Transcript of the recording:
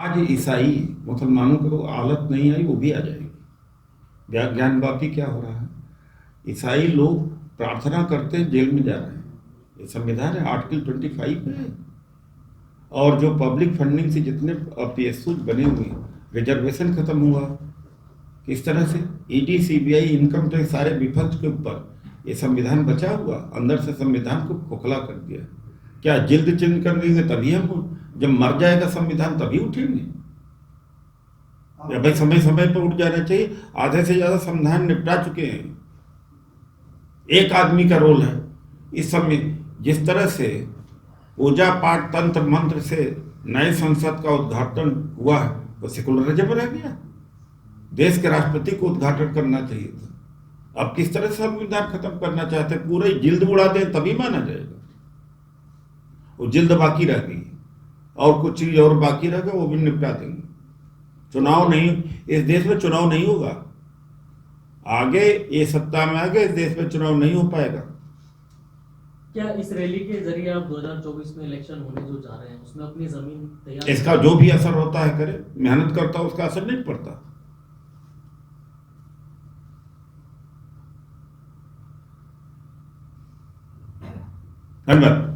आज ईसाई मुसलमानों को आदत नहीं आई, वो भी आ जाएगी। ज्ञान बाकी क्या हो रहा है? ईसाई लोग प्रार्थना करते हैं, जेल में जा रहे हैं। ये संविधान है, आर्टिकल 25 है। और जो पब्लिक फंडिंग से जितने पीएसयू बने हुए हैं, रिजर्वेशन खत्म हुआ। किस तरह से ईडी, सीबीआई, इनकम टैक्स, सारे विपक्ष के ऊपर ये संविधान बचा हुआ, अंदर से संविधान को खोखला कर दिया। क्या जिल्द चिन्ह कर देंगे तभी हम, जब मर जाएगा संविधान तभी उठेंगे? या भाई समय समय पर उठ जाना चाहिए। आधे से ज्यादा संविधान निपटा चुके हैं। एक आदमी का रोल है इस समय। जिस तरह से पूजा पाठ तंत्र मंत्र से नए संसद का उद्घाटन हुआ है, वो सेकुलरिज्म रह गया। देश के राष्ट्रपति को उद्घाटन करना चाहिए था। अब किस तरह से संविधान खत्म करना चाहते हैं? पूरे जिल्द उड़ा दें तभी माना जाएगा। वो जिल्द बाकी रह गई और कुछ चीज और बाकी रह गया, वो भी निपटा देंगे। चुनाव नहीं, इस देश में चुनाव नहीं होगा आगे। ये सत्ता में आ गए, इस देश में चुनाव नहीं हो पाएगा। क्या इस रैली के जरिए आप 2024 में इलेक्शन होने जो जा रहे हैं उसमें अपनी जमीन तैयार इसका जो भी असर होता है करे, मेहनत करता उसका असर नहीं पड़ता। धन्यवाद।